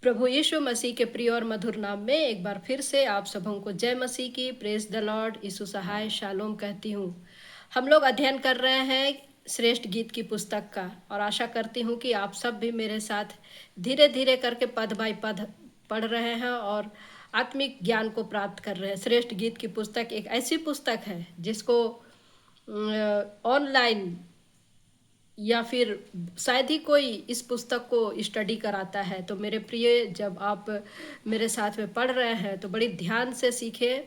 प्रभु यीशु मसीह के प्रिय और मधुर नाम में एक बार फिर से आप सबों को जय मसीह की। Praise the Lord. यीशु सहाय शालोम कहती हूँ। हम लोग अध्ययन कर रहे हैं श्रेष्ठ गीत की पुस्तक का, और आशा करती हूँ कि आप सब भी मेरे साथ धीरे धीरे करके पद बाई पद पढ़ रहे हैं और आत्मिक ज्ञान को प्राप्त कर रहे हैं। श्रेष्ठ गीत की पुस्तक एक ऐसी पुस्तक है जिसको ऑनलाइन या फिर शायद ही कोई इस पुस्तक को स्टडी कराता है। तो मेरे प्रिय, जब आप मेरे साथ में पढ़ रहे हैं तो बड़ी ध्यान से सीखें,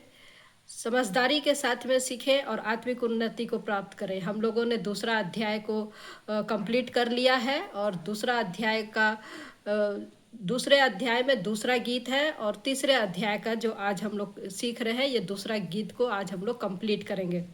समझदारी के साथ में सीखें और आत्मिक उन्नति को प्राप्त करें। हम लोगों ने दूसरा अध्याय को कंप्लीट कर लिया है, और दूसरा अध्याय का दूसरे अध्याय में दूसरा गीत है, और तीसरे अध्याय का जो आज हम लोग सीख रहे हैं, ये दूसरा गीत को आज हम लोग कंप्लीट करेंगे।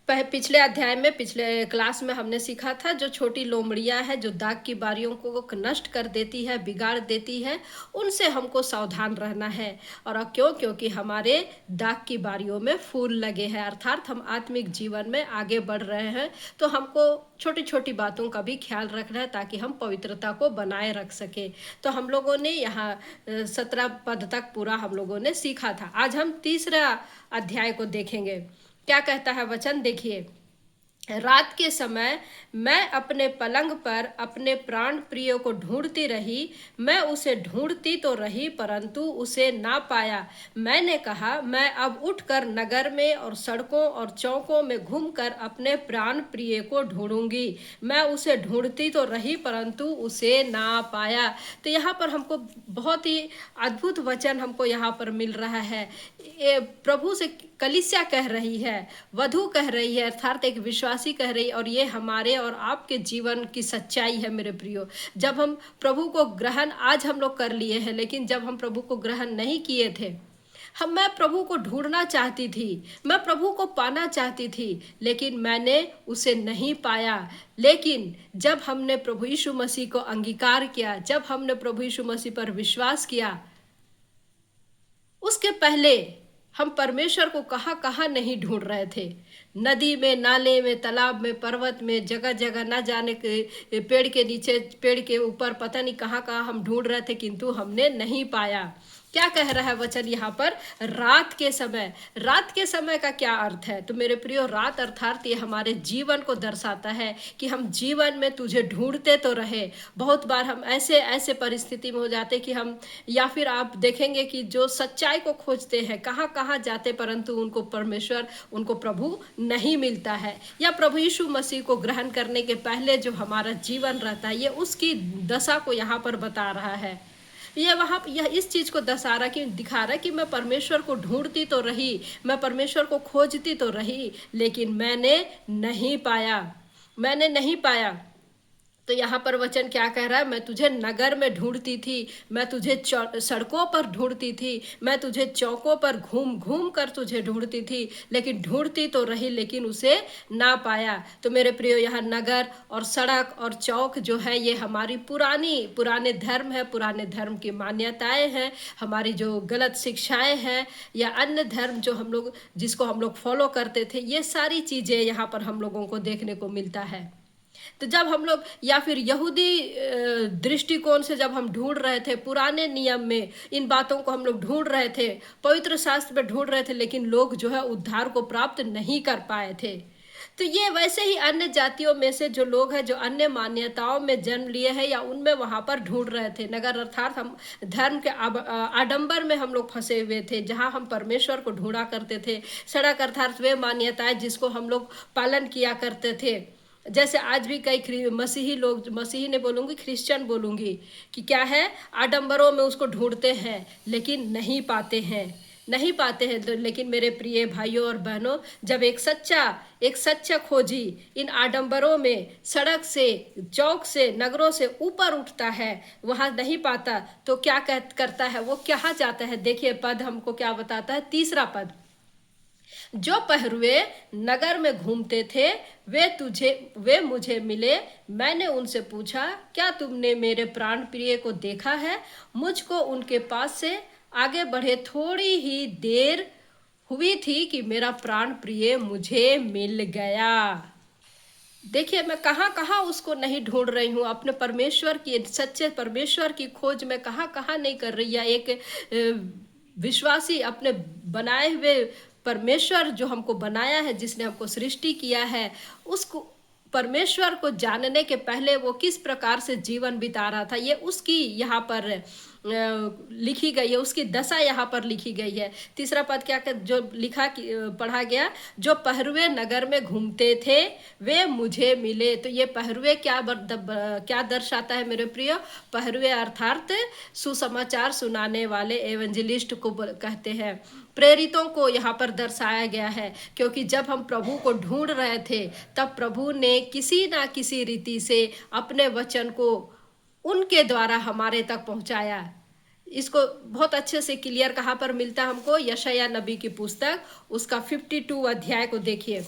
पिछले अध्याय में, पिछले क्लास में हमने सीखा था जो छोटी लोमड़ियाँ है जो दाग की बारियों को नष्ट कर देती है, बिगाड़ देती है, उनसे हमको सावधान रहना है। और क्योंकि हमारे दाग की बारियों में फूल लगे हैं, अर्थात हम आत्मिक जीवन में आगे बढ़ रहे हैं, तो हमको छोटी छोटी बातों का भी ख्याल रखना है ताकि हम पवित्रता को बनाए रख सके। तो हम लोगों ने यहाँ 17 पद तक पूरा हम लोगों ने सीखा था। आज हम तीसरा अध्याय को देखेंगे। क्या कहता है वचन, देखिए। रात के समय मैं अपने पलंग पर अपने प्राण प्रिय को ढूंढती रही। मैं उसे ढूंढती तो रही परंतु उसे ना पाया। मैंने कहा, मैं अब उठकर नगर में और सड़कों और चौकों में घूमकर अपने प्राण प्रिय को ढूंढूंगी। मैं उसे ढूंढती तो रही परंतु उसे ना पाया। तो यहाँ पर हमको बहुत ही अद्भुत वचन हमको यहाँ पर मिल रहा है। ये प्रभु से कलीसिया कह रही है, वधू कह रही है, अर्थात एक विश्वासी कह रही है, और ये हमारे और आपके जीवन की सच्चाई है मेरे प्रियो। जब हम प्रभु को ग्रहण आज हम लोग कर लिए हैं, लेकिन जब हम प्रभु को ग्रहण नहीं किए थे, मैं प्रभु को ढूंढना चाहती थी, मैं प्रभु को पाना चाहती थी, लेकिन मैंने उसे नहीं पाया। लेकिन जब हमने प्रभु यीशु मसीह को अंगीकार किया, जब हमने प्रभु यीशु मसीह पर विश्वास किया, उसके पहले हम परमेश्वर को कहाँ कहाँ नहीं ढूंढ रहे थे। नदी में, नाले में, तालाब में, पर्वत में, जगह जगह ना जाने के, पेड़ के नीचे, पेड़ के ऊपर, पता नहीं कहाँ कहाँ हम ढूंढ रहे थे, किंतु हमने नहीं पाया। क्या कह रहा है वचन यहाँ पर? रात के समय। रात के समय का क्या अर्थ है? तो मेरे प्रियो, रात अर्थात ये हमारे जीवन को दर्शाता है कि हम जीवन में तुझे ढूंढते तो रहे। बहुत बार हम ऐसे ऐसे परिस्थिति में हो जाते कि हम, या फिर आप देखेंगे कि जो सच्चाई को खोजते हैं कहाँ कहाँ जाते, परंतु उनको परमेश्वर, उनको प्रभु नहीं मिलता है। या प्रभु यीशु मसीह को ग्रहण करने के पहले जो हमारा जीवन रहता है, ये उसकी दशा को यहाँ पर बता रहा है। यह इस चीज को दिखा रहा है कि मैं परमेश्वर को ढूंढती तो रही, मैं परमेश्वर को खोजती तो रही, लेकिन मैंने नहीं पाया, मैंने नहीं पाया। तो यहाँ पर वचन क्या कह रहा है? मैं तुझे नगर में ढूंढती थी, मैं तुझे सड़कों पर ढूंढती थी, मैं तुझे चौकों पर घूम घूम कर तुझे ढूंढती थी, लेकिन ढूंढती तो रही, लेकिन उसे ना पाया। तो मेरे प्रियो, यहाँ नगर और सड़क और चौक जो है, ये हमारी पुराने धर्म है, पुराने धर्म की मान्यताएं हैं, हमारी जो गलत शिक्षाएं हैं, या अन्य धर्म जो हम लोग, जिसको हम लोग फॉलो करते थे, ये सारी चीज़ें यहाँ पर हम लोगों को देखने को मिलता है। तो जब हम लोग, या फिर यहूदी दृष्टिकोण से जब हम ढूंढ रहे थे, पुराने नियम में इन बातों को हम लोग ढूंढ रहे थे, पवित्र शास्त्र में ढूंढ रहे थे, लेकिन लोग जो है उद्धार को प्राप्त नहीं कर पाए थे। तो ये वैसे ही अन्य जातियों में से जो लोग हैं, जो अन्य मान्यताओं में जन्म लिए हैं, या उनमें वहाँ पर ढूंढ रहे थे। नगर अर्थात हम धर्म के आडंबर में हम लोग फंसे हुए थे, जहाँ हम परमेश्वर को ढूंढा करते थे। सड़क अर्थात वे मान्यताएं जिसको हम लोग पालन किया करते थे। जैसे आज भी कई मसीही लोग, मसीही ने बोलूँगी, क्रिश्चियन बोलूँगी, कि क्या है, आडंबरों में उसको ढूंढते हैं लेकिन नहीं पाते हैं, नहीं पाते हैं। तो लेकिन मेरे प्रिय भाइयों और बहनों, जब एक सच्चा खोजी इन आडंबरों में, सड़क से, चौक से, नगरों से ऊपर उठता है, वहाँ नहीं पाता, तो क्या करता है वो? कहाँ जाता है? देखिए पद हमको क्या बताता है, तीसरा पद। जो पहरुए नगर में घूमते थे वे मुझे मिले। मैंने उनसे पूछा, क्या तुमने मेरे प्राण प्रिय को देखा है? मुझको उनके पास से आगे बढ़े थोड़ी ही देर हुई थी कि मेरा प्राण प्रिय मुझे मिल गया। देखिए, मैं कहाँ-कहाँ उसको नहीं ढूँढ रही हूँ, अपने परमेश्वर की, सच्चे परमेश्वर की खोज मैं कहाँ-कहाँ नहीं कर रही, या एक विश्वासी अपने बनाए हुए परमेश्वर जो हमको बनाया है, जिसने हमको सृष्टि किया है, उसको परमेश्वर को जानने के पहले वो किस प्रकार से जीवन बिता रहा था, ये उसकी यहाँ पर लिखी गई है, उसकी दशा यहाँ पर लिखी गई है। तीसरा पद क्या जो लिखा पढ़ा गया, जो पहरुए नगर में घूमते थे वे मुझे मिले। तो ये पहरुए क्या दर्शाता है मेरे प्रिय? पहरुए अर्थात सुसमाचार सुनाने वाले एवेंजलिस्ट को कहते हैं। प्रेरितों को यहाँ पर दर्शाया गया है, क्योंकि जब हम प्रभु को ढूंढ रहे थे, तब प्रभु ने किसी ना किसी रीति से अपने वचन को उनके द्वारा हमारे तक पहुंचाया। इसको बहुत अच्छे से क्लियर कहाँ पर मिलता है हमको? यशायाह नबी की पुस्तक, उसका 52 अध्याय को देखिए।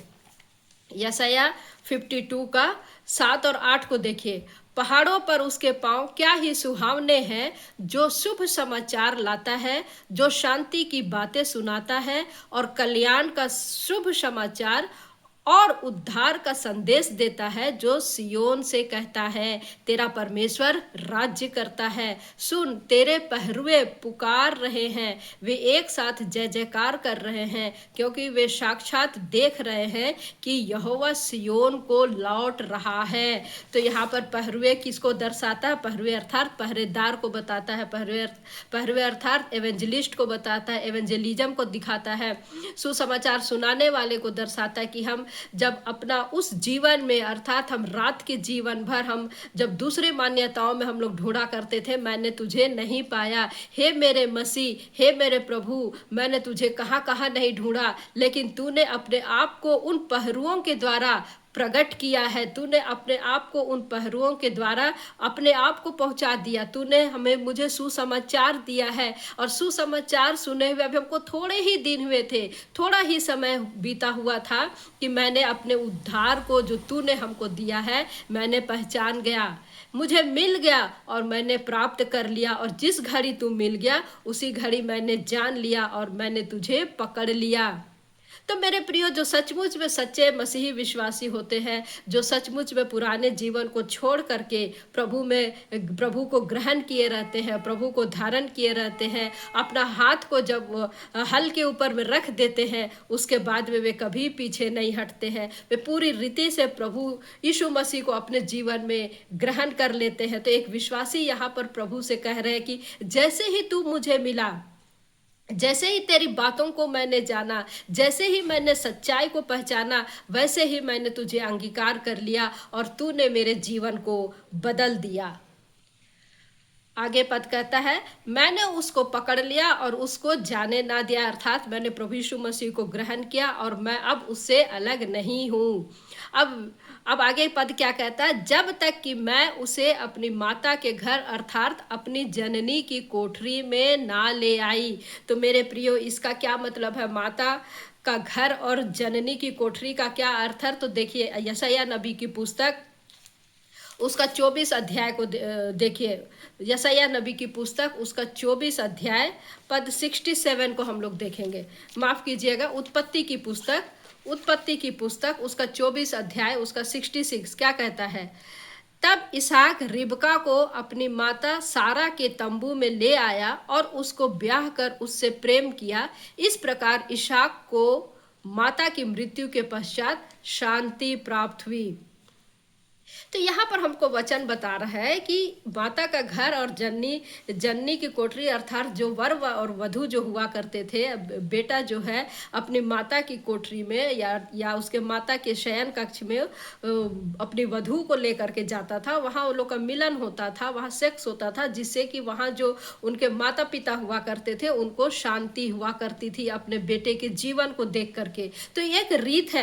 यशायाह 52 का 7 और 8 को देखिए। पहाड़ों पर उसके पांव क्या ही सुहावने हैं, जो शुभ समाचार लाता है, जो शांति की बातें सुनाता है और कल्याण का शुभ समाचार और उद्धार का संदेश देता है, जो सियोन से कहता है, तेरा परमेश्वर राज्य करता है। सुन, तेरे पहरुए पुकार रहे हैं, वे एक साथ जय जयकार कर रहे हैं, क्योंकि वे साक्षात देख रहे हैं कि यहोवा सियोन को लौट रहा है। तो यहाँ पर पहरुए किसको दर्शाता है? पहरुए अर्थात पहरेदार को बताता है। पहरुए अर्थात एवेंजलिस्ट को बताता है, एवेंजलिज्म को दिखाता है। सुसमाचार सुनाने वाले को दर्शाता है कि हम जब अपना उस जीवन में, अर्थात हम रात के जीवन भर, हम जब दूसरे मान्यताओं में हम लोग ढूंढा करते थे, मैंने तुझे नहीं पाया, हे मेरे मसीह, हे मेरे प्रभु, मैंने तुझे कहाँ कहाँ नहीं ढूंढा, लेकिन तूने अपने आप को उन पहरुओं के द्वारा प्रकट किया है। तूने अपने आप को उन पहरुओं के द्वारा अपने आप को पहुंचा दिया। तूने हमें मुझे सुसमाचार दिया है, और सुसमाचार सुने हुए अभी हमको थोड़े ही दिन हुए थे, थोड़ा ही समय बीता हुआ था कि मैंने अपने उद्धार को जो तूने हमको दिया है, मैंने पहचान गया, मुझे मिल गया और मैंने प्राप्त कर लिया। और जिस घड़ी तू मिल गया, उसी घड़ी मैंने जान लिया और मैंने तुझे पकड़ लिया। तो मेरे प्रियो, जो सचमुच में सच्चे मसीही विश्वासी होते हैं, जो सचमुच में पुराने जीवन को छोड़ करके प्रभु को ग्रहण किए रहते हैं, प्रभु को धारण किए रहते हैं, अपना हाथ को जब हल के ऊपर में रख देते हैं, उसके बाद में वे कभी पीछे नहीं हटते हैं। वे पूरी रीति से प्रभु यीशु मसीह को अपने जीवन में ग्रहण कर लेते हैं। तो एक विश्वासी यहाँ पर प्रभु से कह रहे हैं कि जैसे ही तू मुझे मिला, जैसे ही तेरी बातों को मैंने जाना, जैसे ही मैंने सच्चाई को पहचाना, वैसे ही मैंने तुझे अंगीकार कर लिया और तूने मेरे जीवन को बदल दिया। आगे पद कहता है, मैंने उसको पकड़ लिया और उसको जाने ना दिया, अर्थात मैंने प्रभु यीशु मसीह को ग्रहण किया और मैं अब उससे अलग नहीं हूँ। अब आगे पद क्या कहता है? जब तक कि मैं उसे अपनी माता के घर, अर्थात अपनी जननी की कोठरी में ना ले आई। तो मेरे प्रियो, इसका क्या मतलब है? माता का घर और जननी की कोठरी का क्या अर्थ है? तो देखिए, यशायाह नबी की पुस्तक, उसका 24 अध्याय को देखिए। यशायाह नबी की पुस्तक, उसका 24 अध्याय पद 67 को हम लोग देखेंगे। माफ कीजिएगा, उत्पत्ति की पुस्तक उसका 24 अध्याय उसका 66 क्या कहता है? तब इसहाक रिबका को अपनी माता सारा के तंबू में ले आया और उसको ब्याह कर उससे प्रेम किया। इस प्रकार इसहाक को माता की मृत्यु के पश्चात शांति प्राप्त हुई। तो यहाँ पर हमको वचन बता रहा है कि माता का घर और जननी की कोठरी, अर्थात जो वर और वधू जो हुआ करते थे, बेटा जो है अपनी माता की कोठरी में या उसके माता के शयन कक्ष में अपनी वधू को लेकर के जाता था। वहाँ उन लोग का मिलन होता था, वहाँ सेक्स होता था, जिससे कि वहाँ जो उनके माता पिता हुआ करते थे, उनको शांति हुआ करती थी अपने बेटे के जीवन को देख करके। तो एक रीत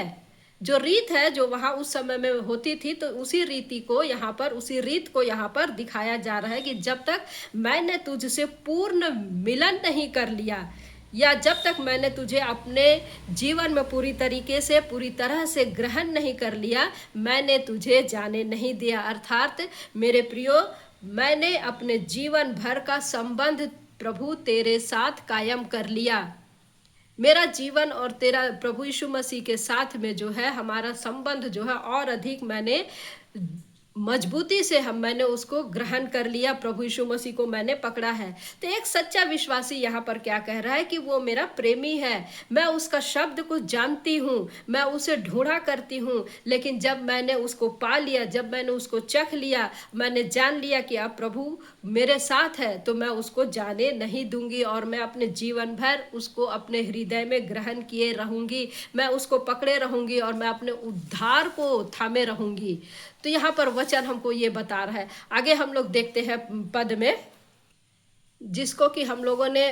है, जो वहाँ उस समय में होती थी। तो उसी रीत को यहाँ पर दिखाया जा रहा है कि जब तक मैंने तुझसे पूर्ण मिलन नहीं कर लिया, या जब तक मैंने तुझे अपने जीवन में पूरी तरह से ग्रहण नहीं कर लिया, मैंने तुझे जाने नहीं दिया। अर्थात मेरे प्रियो, मैंने अपने जीवन भर का संबंध प्रभु तेरे साथ कायम कर लिया। मेरा जीवन और तेरा प्रभु यीशु मसीह के साथ में जो है हमारा संबंध जो है और अधिक मैंने मजबूती से हम मैंने उसको ग्रहण कर लिया, प्रभु यीशु मसीह को मैंने पकड़ा है। तो एक सच्चा विश्वासी यहाँ पर क्या कह रहा है कि वो मेरा प्रेमी है, मैं उसका शब्द को जानती हूँ, मैं उसे ढूंढा करती हूँ, लेकिन जब मैंने उसको पा लिया, जब मैंने उसको चख लिया, मैंने जान लिया कि अब प्रभु मेरे साथ है, तो मैं उसको जाने नहीं दूंगी और मैं अपने जीवन भर उसको अपने हृदय में ग्रहण किए रहूंगी, मैं उसको पकड़े रहूंगी और मैं अपने उद्धार को थामे रहूंगी। तो यहाँ पर वचन हमको ये बता रहा है। आगे हम लोग देखते हैं पद में, जिसको कि हम लोगों ने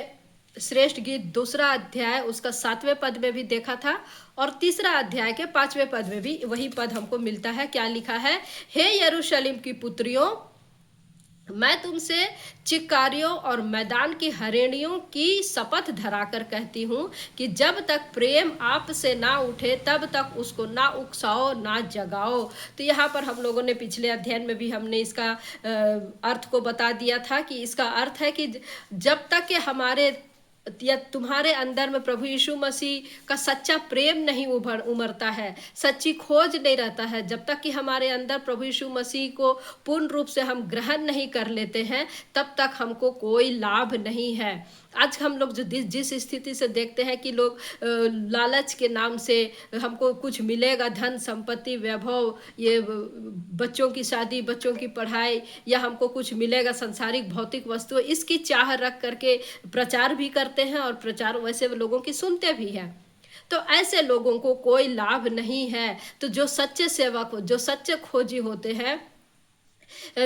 श्रेष्ठ गीत दूसरा अध्याय उसका 7वें पद में भी देखा था और तीसरा अध्याय के 5वें पद में भी वही पद हमको मिलता है। क्या लिखा है? हे यरूशलेम की पुत्रियों, मैं तुमसे चिकारियों और मैदान की हरेड़ियों की शपथ धराकर कहती हूँ कि जब तक प्रेम आप से ना उठे तब तक उसको ना उकसाओ ना जगाओ। तो यहाँ पर हम लोगों ने पिछले अध्ययन में भी हमने इसका अर्थ को बता दिया था कि इसका अर्थ है कि जब तक कि हमारे या तुम्हारे अंदर में प्रभु यीशु मसीह का सच्चा प्रेम नहीं उमरता है, सच्ची खोज नहीं रहता है, जब तक कि हमारे अंदर प्रभु यीशु मसीह को पूर्ण रूप से हम ग्रहण नहीं कर लेते हैं, तब तक हमको कोई लाभ नहीं है। आज हम लोग जो जिस स्थिति से देखते हैं कि लोग लालच के नाम से हमको कुछ मिलेगा, धन संपत्ति वैभव, ये बच्चों की शादी, बच्चों की पढ़ाई, या हमको कुछ मिलेगा संसारिक भौतिक वस्तु, इसकी चाह रख करके प्रचार भी करते हैं और प्रचार वैसे लोगों की सुनते भी हैं। तो ऐसे लोगों को कोई लाभ नहीं है। तो जो सच्चे सेवक, जो सच्चे खोजी होते हैं,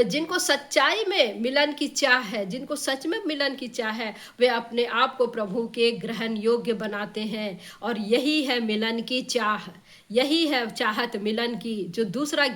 जिनको सच्चाई में मिलन की चाह है, जिनको सच में मिलन की चाह है, वे अपने आप को प्रभु के ग्रहण योग्य बनाते हैं। और यही है मिलन की चाह, यही है चाहत मिलन की। जो दूसरा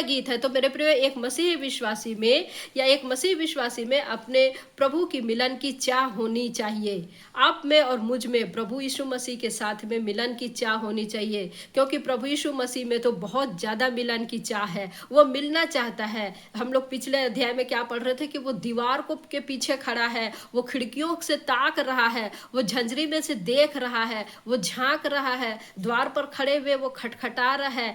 गीत है, तो मेरे प्रिय, एक मसीही विश्वासी में या एक मसीही विश्वासी में अपने प्रभु की मिलन की चाह होनी चाहिए। आप में और मुझ में प्रभु यीशु मसीह के साथ में मिलन की चाह होनी चाहिए, क्योंकि प्रभु यीशु मसीह में तो बहुत ज़्यादा मिलन की चाह है। वो मिलना चाहता है। हम लोग पिछले अध्याय में क्या पढ़ रहे थे कि वो दीवार को के पीछे खड़ा है, वो खिड़कियों से ताक रहा है, वो झंझरी में से देख रहा है, वो झांक रहा है, द्वार पर खड़े हुए वो खटखटा रहा है।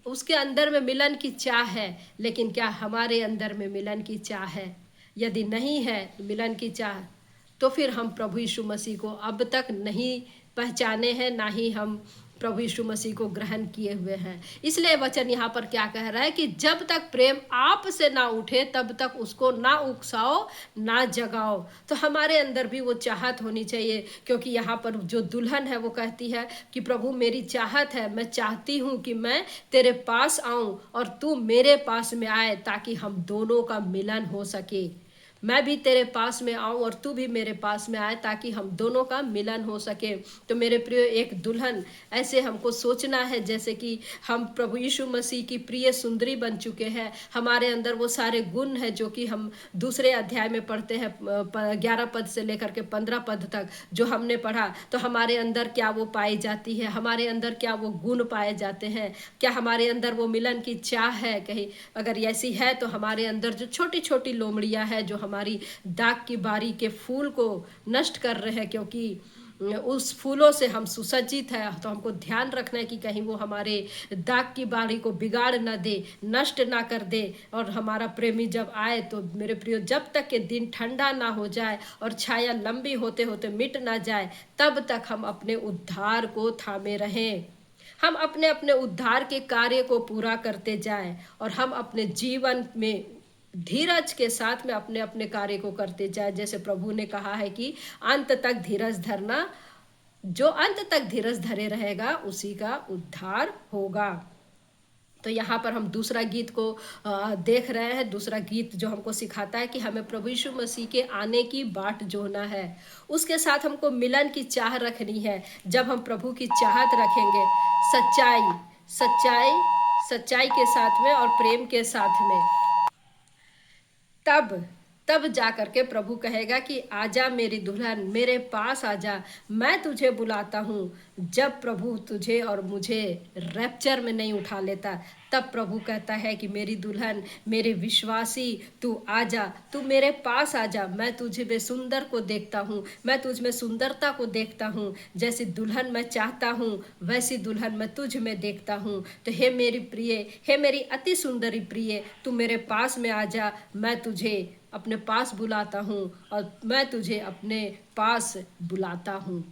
उसके अंदर में मिलन की चाह है। लेकिन क्या हमारे अंदर में मिलन की चाह है? यदि नहीं है मिलन की चाह, तो फिर हम प्रभु यीशु मसीह को अब तक नहीं पहचाने हैं, ना ही हम प्रभु यीशु मसीह को ग्रहण किए हुए हैं। इसलिए वचन यहाँ पर क्या कह रहा है कि जब तक प्रेम आप से ना उठे तब तक उसको ना उकसाओ ना जगाओ। तो हमारे अंदर भी वो चाहत होनी चाहिए, क्योंकि यहाँ पर जो दुल्हन है वो कहती है कि प्रभु मेरी चाहत है, मैं चाहती हूँ कि मैं तेरे पास आऊँ और तू मेरे पास में आए, ताकि हम दोनों का मिलन हो सके। मैं भी तेरे पास में आऊँ और तू भी मेरे पास में आए, ताकि हम दोनों का मिलन हो सके। तो मेरे प्रिय, एक दुल्हन ऐसे हमको सोचना है जैसे कि हम प्रभु यीशु मसीह की प्रिय सुंदरी बन चुके हैं। हमारे अंदर वो सारे गुण हैं जो कि हम दूसरे अध्याय में पढ़ते हैं, 11 पद से लेकर के 15 पद तक जो हमने पढ़ा। तो हमारे अंदर क्या वो पाई जाती है, हमारे अंदर क्या वो गुण पाए जाते हैं, क्या हमारे अंदर वो मिलन की चाह है? कहीं अगर ऐसी है तो हमारे अंदर जो छोटी छोटी लोमड़ियाँ हैं, जो हमारी दाग की बारी के फूल को नष्ट कर रहे हैं, क्योंकि उस फूलों से हम सुसज्जित है, तो हमको ध्यान रखना है कि कहीं वो हमारे दाग की बारी को बिगाड़ ना दे, नष्ट ना कर दे। और हमारा प्रेमी जब आए तो मेरे प्रियो, जब तक के दिन ठंडा ना हो जाए और छाया लंबी होते होते मिट ना जाए, तब तक हम अपने उद्धार को थामे रहें। हम अपने अपने उद्धार के कार्य को पूरा करते जाएं और हम अपने जीवन में धीरज के साथ में अपने अपने कार्य को करते जाए। जैसे प्रभु ने कहा है कि अंत तक धीरज धरना, जो अंत तक धीरज धरे रहेगा उसी का उद्धार होगा। तो यहाँ पर हम दूसरा गीत को देख रहे हैं। दूसरा गीत जो हमको सिखाता है कि हमें प्रभु यीशु मसीह के आने की बाट जोहना है, उसके साथ हमको मिलन की चाह रखनी है। जब हम प्रभु की चाहत रखेंगे सच्चाई सच्चाई सच्चाई के साथ में और प्रेम के साथ में, तब तब जा करके प्रभु कहेगा कि आजा मेरी दुल्हन, मेरे पास आजा, मैं तुझे बुलाता हूँ। जब प्रभु तुझे और मुझे रैप्चर में नहीं उठा लेता, तब प्रभु कहता है कि मेरी दुल्हन, मेरे विश्वासी, तू आजा, तू मेरे पास आजा, मैं तुझे में सुंदर को देखता हूँ, मैं तुझ में सुंदरता को देखता हूँ। जैसी दुल्हन मैं चाहता हूँ वैसी दुल्हन मैं तुझ में देखता हूँ। तो हे मेरी प्रिय, हे मेरी अति सुंदरी प्रिय, तू मेरे पास में आजा, मैं तुझे अपने पास बुलाता हूँ और मैं तुझे अपने पास बुलाता हूँ।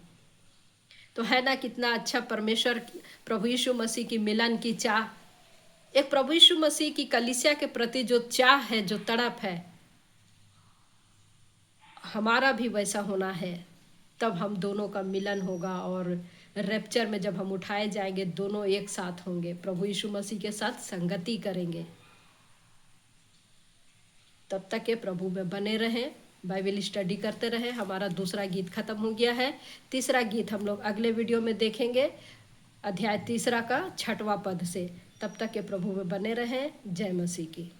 तो है ना कितना अच्छा परमेश्वर प्रभु यीशु मसीह की मिलन की चाह, एक प्रभु यीशु मसीह की कलीसिया के प्रति जो चाह है, जो तड़प है, हमारा भी वैसा होना है। तब हम दोनों का मिलन होगा और रैप्चर में जब हम उठाए जाएंगे दोनों एक साथ होंगे, प्रभु यीशु मसीह के साथ संगति करेंगे। तब तक ये प्रभु में बने रहें, बाइबल स्टडी करते रहें। हमारा दूसरा गीत खत्म हो गया है, तीसरा गीत हम लोग अगले वीडियो में देखेंगे, अध्याय 3 का 6वां पद से। तब तक के प्रभु में बने रहें। जय मसीह की।